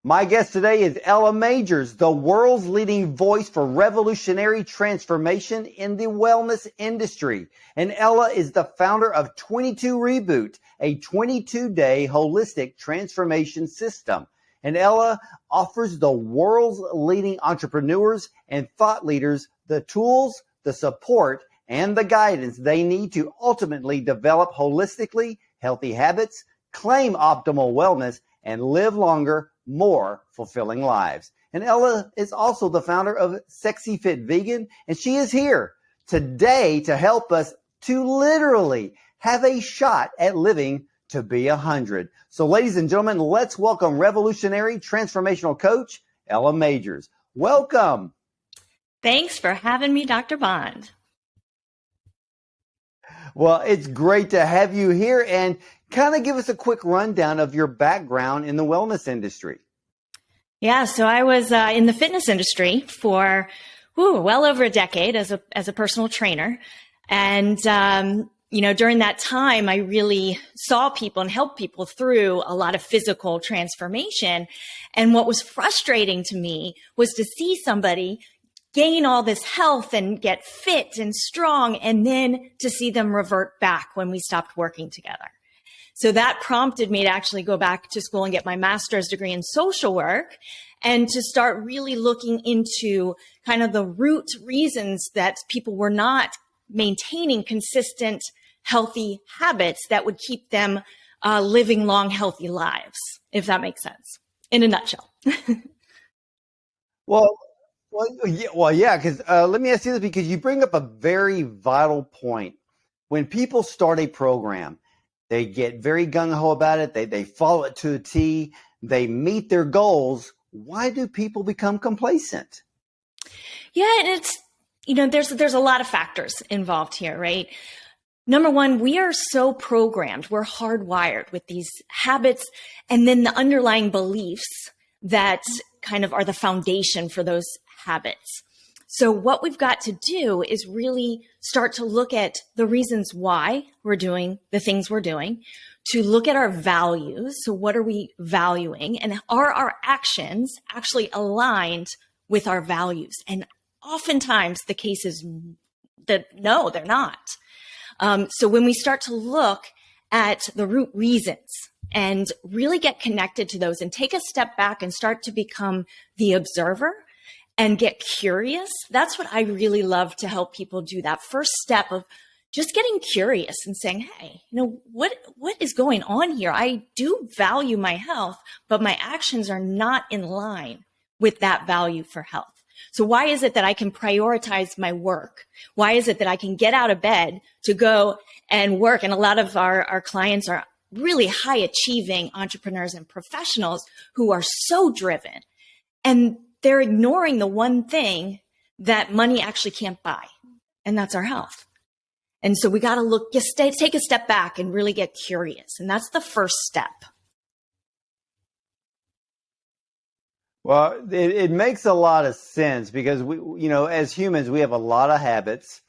My guest today is ellamagers, the world's leading voice for revolutionary transformation in the wellness industry. And Ella is the founder of 22 Reboot, a 22-day holistic transformation system. And Ella offers the world's leading entrepreneurs and thought leaders the tools, the support, and the guidance they need to ultimately develop holistically healthy habits, claim optimal wellness, and live longer, more fulfilling lives. And Ella is also the founder of Sexy Fit Vegan, and she is here today to help us to literally have a shot at living to be 100. So ladies and gentlemen, let's welcome revolutionary transformational coach, ellamagers. Welcome. Thanks for having me, Dr. Bond. Well, it's great to have you here, and kind of give us a quick rundown of your background in the wellness industry. Yeah, so I was in the fitness industry for well over a decade as a personal trainer. And, during that time, I really saw people and helped people through a lot of physical transformation. And what was frustrating to me was to see somebody gain all this health and get fit and strong, and then to see them revert back when we stopped working together. So that prompted me to actually go back to school and get my master's degree in social work and to start really looking into kind of the root reasons that people were not maintaining consistent, healthy habits that would keep them living long, healthy lives, if that makes sense, in a nutshell. Yeah, because let me ask you this, because you bring up a very vital point. When people start a program, they get very gung-ho about it. They follow it to a T. They meet their goals. Why do people become complacent? Yeah, and it's, there's a lot of factors involved here, right? Number one, we are so programmed. We're hardwired with these habits and then the underlying beliefs that kind of are the foundation for those habits. So what we've got to do is really start to look at the reasons why we're doing the things we're doing, to look at our values. So what are we valuing? And are our actions actually aligned with our values? And oftentimes the case is that no, they're not. So when we start to look at the root reasons and really get connected to those and take a step back and start to become the observer and get curious, that's what I really love to help people do. That first step of just getting curious and saying, hey, what is going on here? I do value my health, but my actions are not in line with that value for health. So why is it that I can prioritize my work? Why is it that I can get out of bed to go and work? And a lot of our clients are really high achieving entrepreneurs and professionals who are so driven, and they're ignoring the one thing that money actually can't buy, and that's our health. And so we got to take a step back and really get curious. And that's the first step. Well, it makes a lot of sense because we, as humans, we have a lot of habits.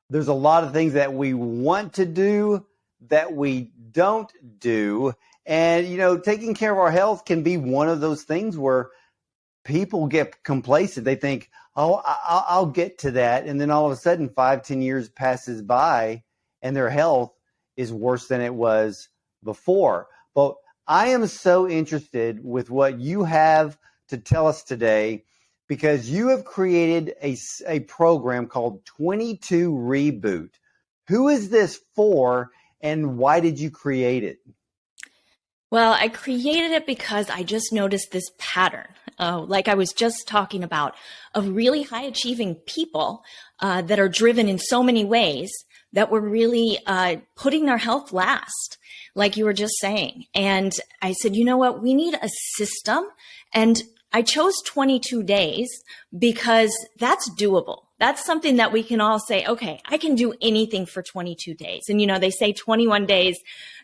There's a lot of things that we want to do that we don't do. And, taking care of our health can be one of those things where people get complacent. They think, oh, I'll get to that. And then all of a sudden, 5-10 years passes by and their health is worse than it was before. But I am so interested with what you have to tell us today, because you have created a program called 22 Reboot. Who is this for, and why did you create it? Well, I created it because I just noticed this pattern, like I was just talking about, of really high achieving people that are driven in so many ways that were really putting their health last, like you were just saying. And I said, you know what, we need a system. And I chose 22 days because that's doable. That's something that we can all say, okay, I can do anything for 22 days. And, they say 21 days,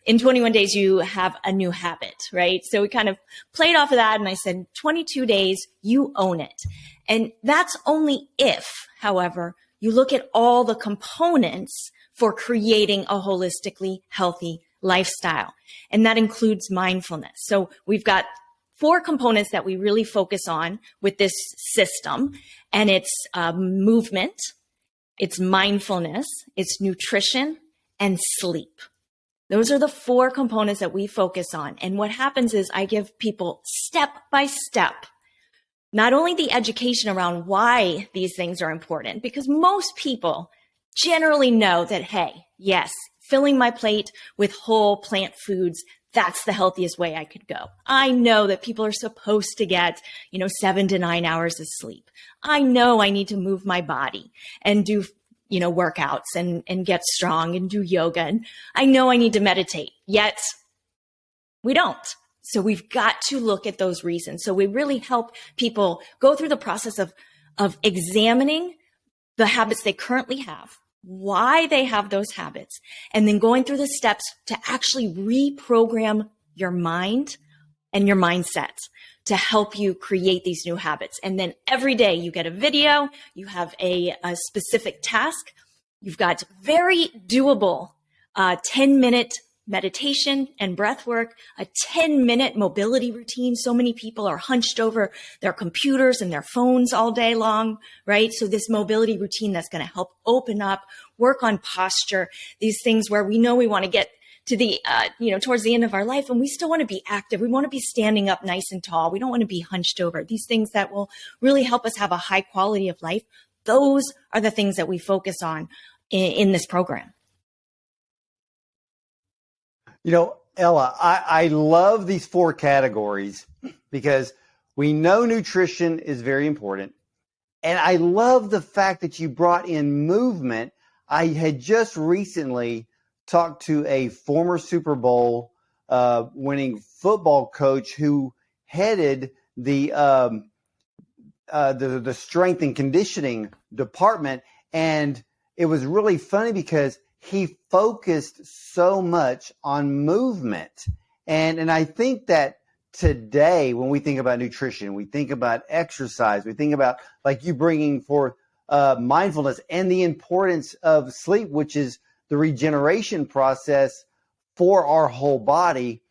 in 21 days, you have a new habit, right? So we kind of played off of that. And I said, 22 days, you own it. And that's only if, however, you look at all the components for creating a holistically healthy lifestyle. And that includes mindfulness. So we've got four components that we really focus on with this system. And it's movement, it's mindfulness, it's nutrition, and sleep. Those are the four components that we focus on. And what happens is I give people step by step, not only the education around why these things are important, because most people generally know that, hey, yes, filling my plate with whole plant foods, that's the healthiest way I could go. I know that people are supposed to get, 7 to 9 hours of sleep. I know I need to move my body and do workouts and get strong and do yoga. And I know I need to meditate, yet we don't. So we've got to look at those reasons. So we really help people go through the process of examining the habits they currently have, why they have those habits, and then going through the steps to actually reprogram your mind and your mindset to help you create these new habits. And then every day you get a video, you have a specific task, you've got very doable 10-minute meditation and breath work, a 10-minute mobility routine. So many people are hunched over their computers and their phones all day long, right? So this mobility routine that's going to help open up, work on posture, these things where we know we want to get to the, towards the end of our life, and we still want to be active. We want to be standing up nice and tall. We don't want to be hunched over. These things that will really help us have a high quality of life. Those are the things that we focus on in this program. Ella, I love these four categories because we know nutrition is very important. And I love the fact that you brought in movement. I had just recently talked to a former Super Bowl winning football coach who headed the strength and conditioning department. And it was really funny because he focused so much on movement. And I think that today, when we think about nutrition, we think about exercise, we think about, like you bringing forth mindfulness and the importance of sleep, which is the regeneration process for our whole body.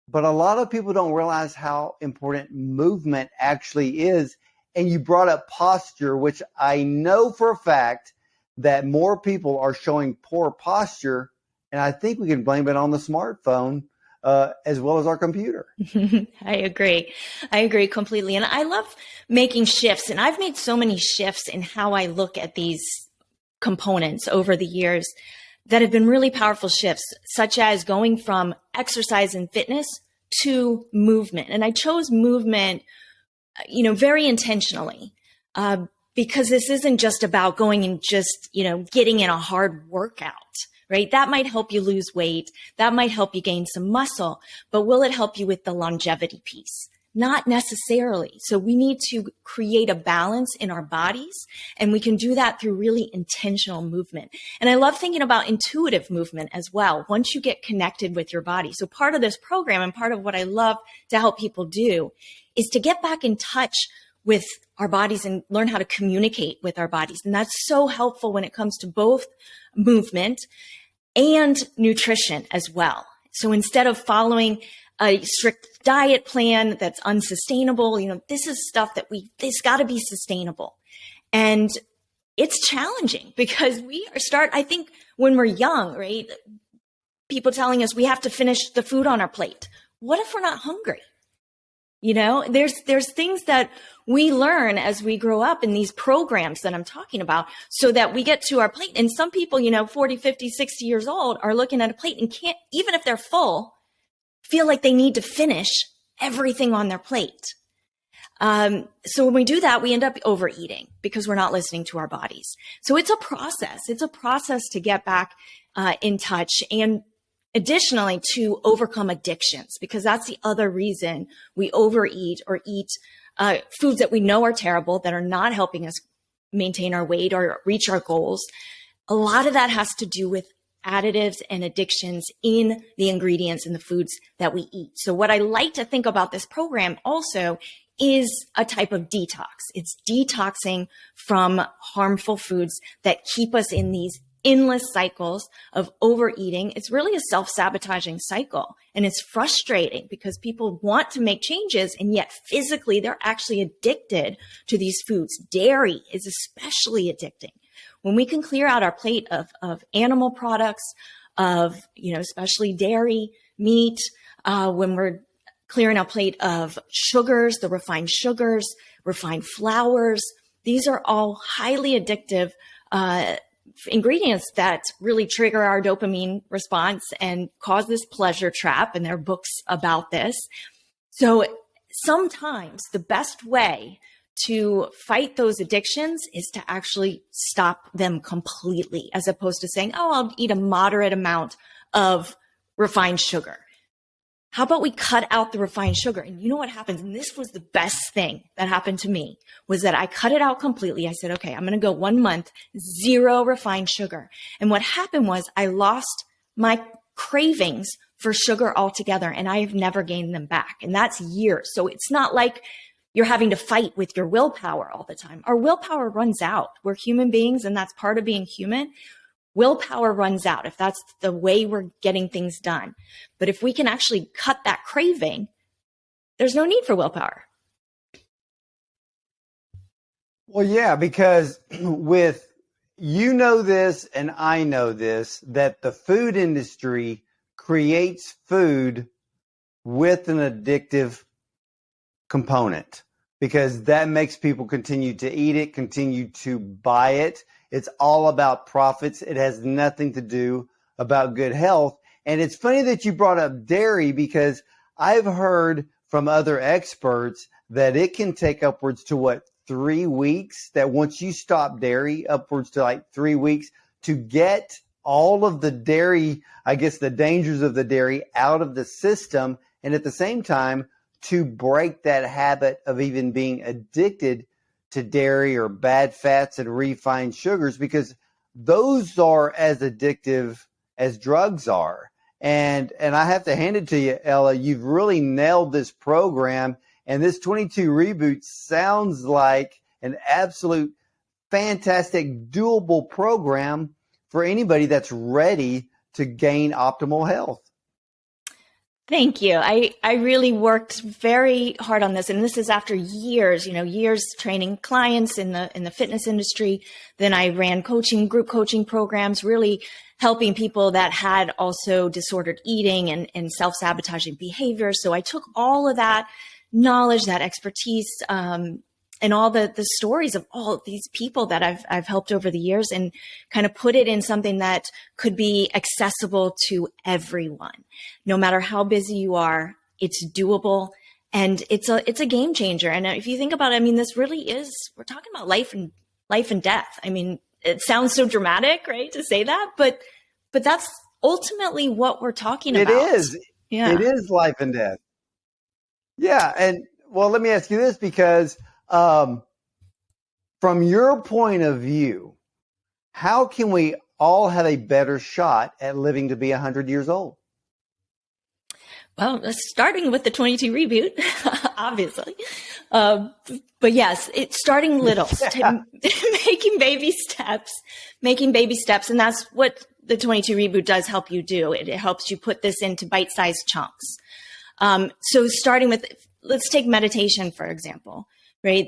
But a lot of people don't realize how important movement actually is. And you brought up posture, which I know for a fact that more people are showing poor posture, and I think we can blame it on the smartphone as well as our computer. I agree completely. And I love making shifts, and I've made so many shifts in how I look at these components over the years that have been really powerful shifts, such as going from exercise and fitness to movement. And I chose movement, very intentionally, because this isn't just about going and just, getting in a hard workout, right? That might help you lose weight. That might help you gain some muscle, but will it help you with the longevity piece? Not necessarily. So we need to create a balance in our bodies, and we can do that through really intentional movement. And I love thinking about intuitive movement as well, once you get connected with your body. So part of this program and part of what I love to help people do is to get back in touch with our bodies and learn how to communicate with our bodies. And that's so helpful when it comes to both movement and nutrition as well. So instead of following a strict diet plan that's unsustainable, this is stuff that it's got to be sustainable. And it's challenging because I think when we're young, right? People telling us we have to finish the food on our plate. What if we're not hungry? There's things that we learn as we grow up in these programs that I'm talking about so that we get to our plate. And some people, 40, 50, 60 years old are looking at a plate and can't, even if they're full, feel like they need to finish everything on their plate. So when we do that, we end up overeating because we're not listening to our bodies. So it's a process. It's a process to get back in touch, and additionally to overcome addictions, because that's the other reason we overeat or eat foods that we know are terrible, that are not helping us maintain our weight or reach our goals. A lot of that has to do with additives and addictions in the ingredients in the foods that we eat. So what I like to think about this program also is a type of detox. It's detoxing from harmful foods that keep us in these endless cycles of overeating. It's really a self-sabotaging cycle. And it's frustrating because people want to make changes, and yet physically they're actually addicted to these foods. Dairy is especially addicting. When we can clear out our plate of animal products, of, especially dairy, meat, when we're clearing our plate of sugars, the refined sugars, refined flours, these are all highly addictive ingredients that really trigger our dopamine response and cause this pleasure trap. And there are books about this. So sometimes the best way to fight those addictions is to actually stop them completely, as opposed to saying, oh, I'll eat a moderate amount of refined sugar. How about we cut out the refined sugar? And you know what happens? And this was the best thing that happened to me, was that I cut it out completely. I said, okay, I'm going to go 1 month, 0 refined sugar. And what happened was I lost my cravings for sugar altogether, and I have never gained them back. And that's years. So it's not like you're having to fight with your willpower all the time. Our willpower runs out. We're human beings, and that's part of being human. Willpower runs out if that's the way we're getting things done. But if we can actually cut that craving, there's no need for willpower. Well, yeah, because with, this and I know this, that the food industry creates food with an addictive component, because that makes people continue to eat it, continue to buy it. It's all about profits. It has nothing to do about good health. And it's funny that you brought up dairy, because I've heard from other experts that it can take upwards to 3 weeks, that once you stop dairy, upwards to like 3 weeks, to get all of the dairy, I guess the dangers of the dairy, out of the system. And at the same time, to break that habit of even being addicted to dairy or bad fats and refined sugars, because those are as addictive as drugs are. And I have to hand it to you, Ella, you've really nailed this program. And this 22 Reboot sounds like an absolute fantastic, doable program for anybody that's ready to gain optimal health. Thank you. I really worked very hard on this. And this is after years training clients in the fitness industry. Then I ran group coaching programs, really helping people that had also disordered eating and self-sabotaging behavior. So I took all of that knowledge, that expertise, and all the stories of all of these people that I've helped over the years, and kind of put it in something that could be accessible to everyone. No matter how busy you are, it's doable, and it's a game changer. And if you think about it, I mean, this really is, we're talking about life and death. I mean, it sounds so dramatic, right, to say that, but that's ultimately what we're talking about. It is. Yeah. It is life and death. Yeah. And well, let me ask you this, because from your point of view, how can we all have a better shot at living to be 100 years old? Well, starting with the 22 Reboot, obviously. But yes, it's starting little, making baby steps. And that's what the 22 Reboot does help you do. It helps you put this into bite-sized chunks. So starting with, let's take meditation, for example. Right.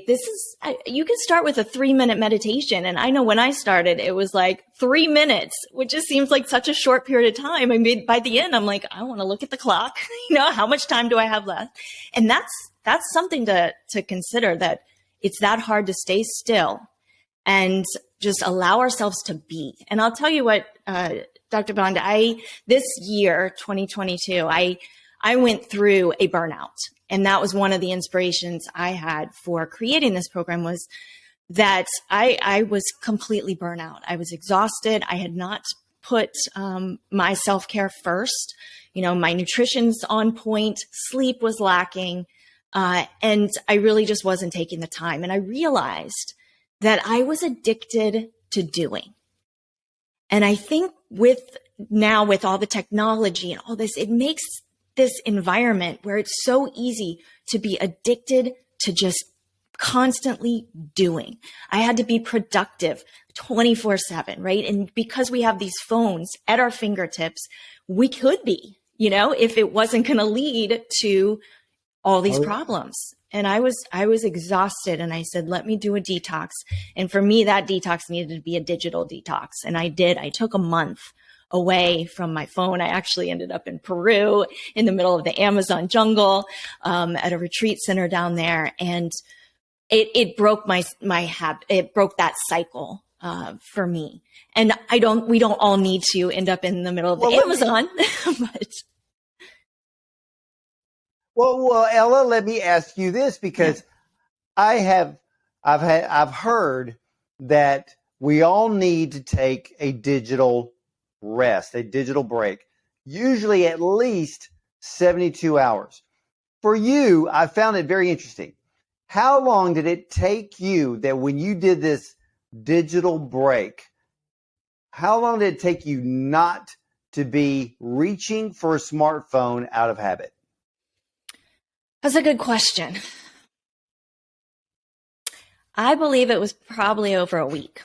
You can start with a 3-minute meditation. And I know when I started, it was like 3 minutes, which just seems like such a short period of time. I mean, by the end, I'm like, I want to look at the clock. How much time do I have left? And that's something to consider, that it's that hard to stay still and just allow ourselves to be. And I'll tell you what, Dr. Bond, this year, 2022, I went through a burnout. And that was one of the inspirations I had for creating this program, was that I was completely burnt out. I was exhausted. I had not put my self-care first. My nutrition's on point, sleep was lacking, and I really just wasn't taking the time. And I realized that I was addicted to doing. And I think with all the technology and all this, it makes this environment where it's so easy to be addicted to just constantly doing. I had to be productive 24/7, right? And because we have these phones at our fingertips, we could be, if it wasn't going to lead to all these problems. And I was exhausted, and I said, let me do a detox. And for me, that detox needed to be a digital detox. And I did. I took a month away from my phone. I actually ended up in Peru in the middle of the Amazon jungle, at a retreat center down there. And it broke my habit. It broke that cycle, for me. And we don't all need to end up in the middle of the Amazon, but. Well, Ella, let me ask you this, because I've heard that we all need to take a digital rest, a digital break, usually at least 72 hours. For you, I found it very interesting. How long did it take you that when you did this digital break, how long did it take you not to be reaching for a smartphone out of habit? That's a good question. I believe it was probably over a week,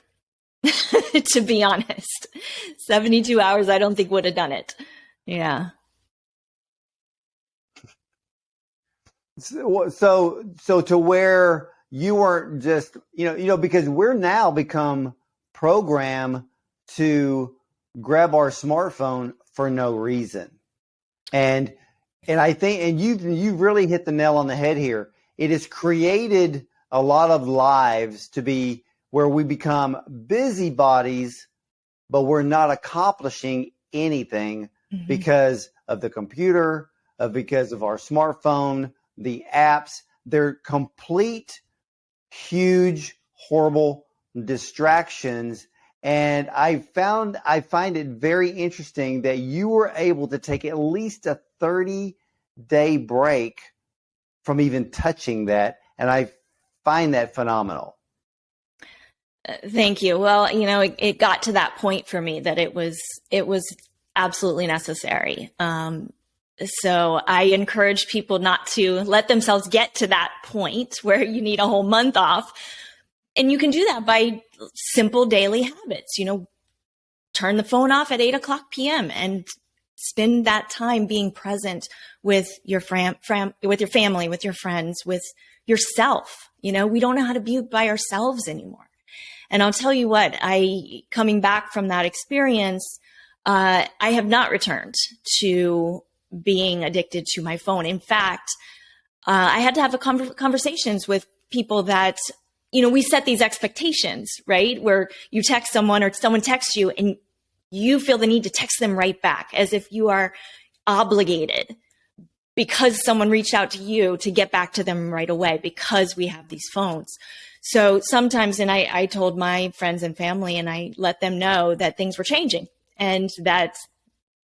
to be honest. 72 hours, I don't think would have done it. Yeah. So to where you weren't just, because we're now become programmed to grab our smartphone for no reason. And I think, and you've really hit the nail on the head here. It has created a lot of lives to be where we become busybodies, but we're not accomplishing anything because of the computer, because of our smartphone, the apps. They're complete, huge, horrible distractions. And I find it very interesting that you were able to take at least a 30-day break from even touching that. And I find that phenomenal. Thank you. Well, it got to that point for me that it was absolutely necessary. So I encourage people not to let themselves get to that point where you need a whole month off. And you can do that by simple daily habits. Turn the phone off at 8:00 p.m. and spend that time being present with your with your family, with your friends, with yourself. We don't know how to be by ourselves anymore. And I'll tell you what, coming back from that experience, I have not returned to being addicted to my phone. In fact, I had to have conversations with people that, we set these expectations, right? Where you text someone or someone texts you and you feel the need to text them right back as if you are obligated because someone reached out to you to get back to them right away because we have these phones. So sometimes, and I told my friends and family and I let them know that things were changing and that,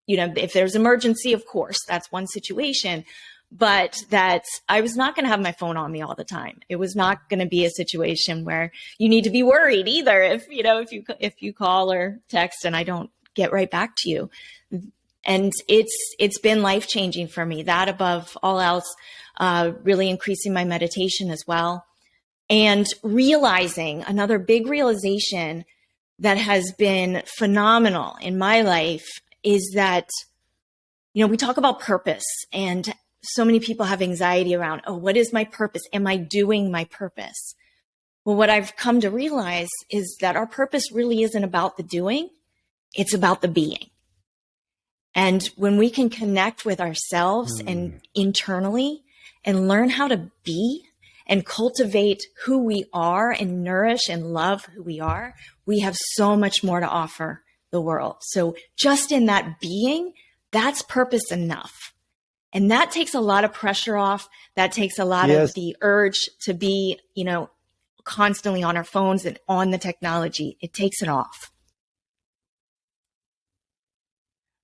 if there's emergency, of course, that's one situation, but that I was not going to have my phone on me all the time. It was not going to be a situation where you need to be worried either if you call or text and I don't get right back to you. And it's been life-changing for me. That above all else, really increasing my meditation as well. And realizing, another big realization that has been phenomenal in my life is that, we talk about purpose and so many people have anxiety around, what is my purpose? Am I doing my purpose? Well, what I've come to realize is that our purpose really isn't about the doing. It's about the being. And when we can connect with ourselves and internally and learn how to be and cultivate who we are and nourish and love who we are, we have so much more to offer the world. So just in that being, that's purpose enough. And that takes a lot of pressure off. That takes a lot of the urge to be, constantly on our phones and on the technology. It takes it off.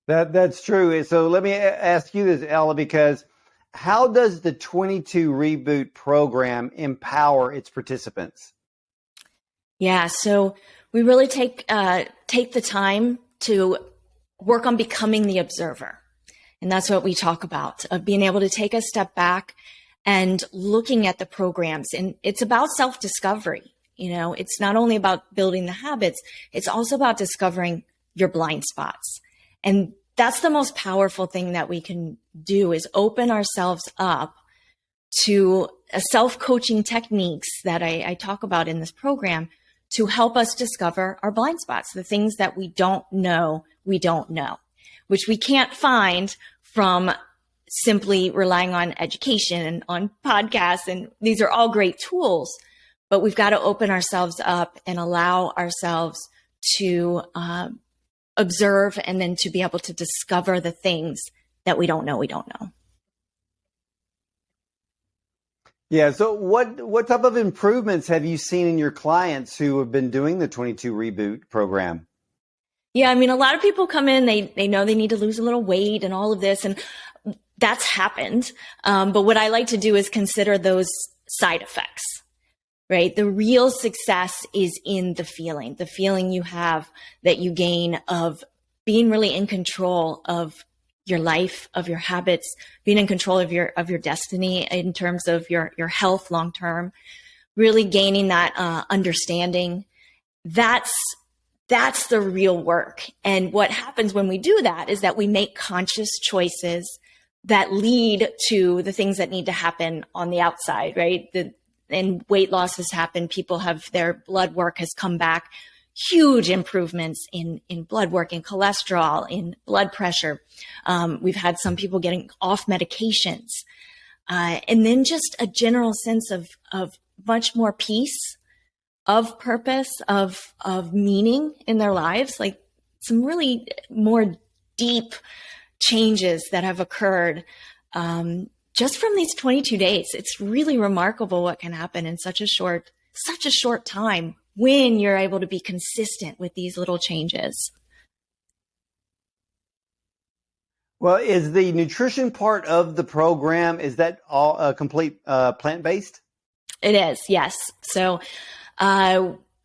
That's true. So let me ask you this, Ella, because how does the 22 Reboot program empower its participants? Yeah, so we really take the time to work on becoming the observer. And that's what we talk about, of being able to take a step back and looking at the programs. And it's about self-discovery. It's not only about building the habits, it's also about discovering your blind spots. And that's the most powerful thing that we can do, is open ourselves up to self-coaching techniques that I talk about in this program to help us discover our blind spots, the things that we don't know, which we can't find from simply relying on education and on podcasts. And these are all great tools, but we've got to open ourselves up and allow ourselves to observe, and then to be able to discover the things that we don't know. Yeah. So what type of improvements have you seen in your clients who have been doing the 22 Reboot program? Yeah. I mean, a lot of people come in, they know they need to lose a little weight and all of this, and that's happened. But what I like to do is consider those side effects, right? The real success is in the feeling you have, that you gain, of being really in control of your life, of your habits, being in control of your destiny in terms of your health long term, really gaining that understanding. That's the real work. And what happens when we do that is that we make conscious choices that lead to the things that need to happen on the outside, right? And weight loss has happened. People have, their blood work has come back, huge improvements in blood work, in cholesterol, in blood pressure. We've had some people getting off medications. And then just a general sense of much more peace, of purpose, of meaning in their lives, like some really more deep changes that have occurred just from these 22 days. It's really remarkable what can happen in such a short time when you're able to be consistent with these little changes. Well, is the nutrition part of the program, is that all complete plant-based? It is, yes. So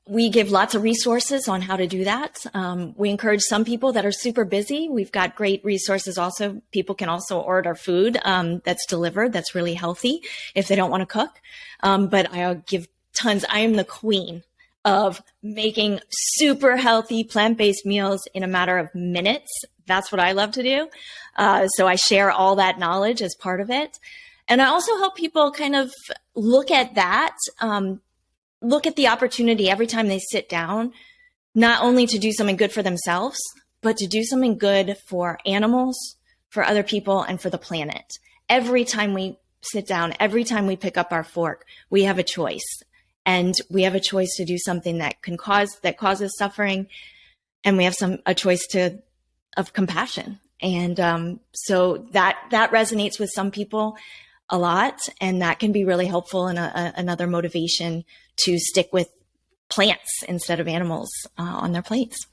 we give lots of resources on how to do that. We encourage some people that are super busy. We've got great resources also. People can also order food that's delivered, that's really healthy if they don't want to cook. But I'll give tons. I am the queen of making super healthy plant-based meals in a matter of minutes. That's what I love to do. So I share all that knowledge as part of it. And I also help people kind of look at that, look at the opportunity every time they sit down, not only to do something good for themselves, but to do something good for animals, for other people, and for the planet. Every time we sit down, every time we pick up our fork, we have a choice. And we have a choice to do something that causes suffering. And we have a choice of compassion. And so that resonates with some people a lot. And that can be really helpful and another motivation to stick with plants instead of animals on their plates.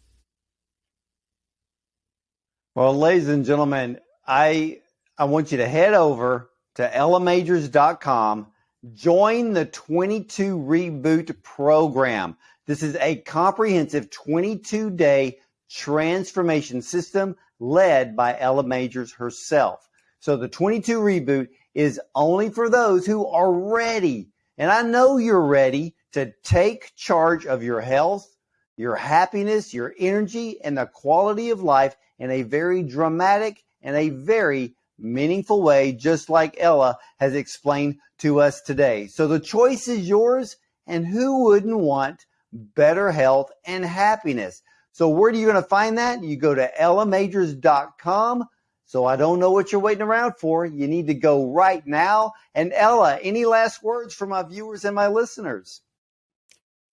Well, ladies and gentlemen, I want you to head over to ellamagers.com. Join the 22 Reboot program. This is a comprehensive 22-day transformation system led by Ella Magers herself. So the 22 Reboot is only for those who are ready. And I know you're ready to take charge of your health, your happiness, your energy, and the quality of life in a very dramatic and a very meaningful way, just like Ella has explained to us today. So the choice is yours, and who wouldn't want better health and happiness? So where are you going to find that? You go to ellamagers.com. So I don't know what you're waiting around for. You need to go right now. And Ella, any last words for my viewers and my listeners?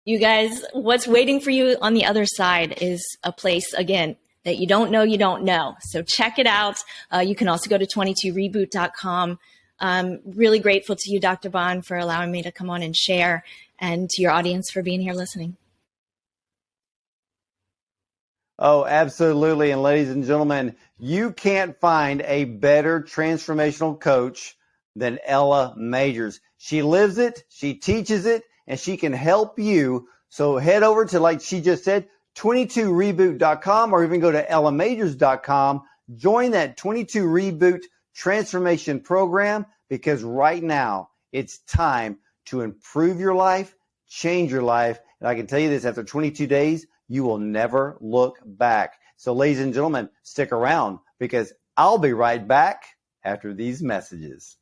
You guys, what's waiting for you on the other side is a place, again, that you don't know. So check it out. You can also go to 22reboot.com. I'm really grateful to you, Dr. Bond, for allowing me to come on and share, and to your audience for being here listening. Oh, absolutely. And ladies and gentlemen, you can't find a better transformational coach than Ella Magers. She lives it, she teaches it, and she can help you. So head over to, like she just said, 22reboot.com, or even go to ellamagers.com. Join that 22 Reboot transformation program, because right now it's time to improve your life, change your life. And I can tell you this, after 22 days, you will never look back. So ladies and gentlemen, stick around because I'll be right back after these messages.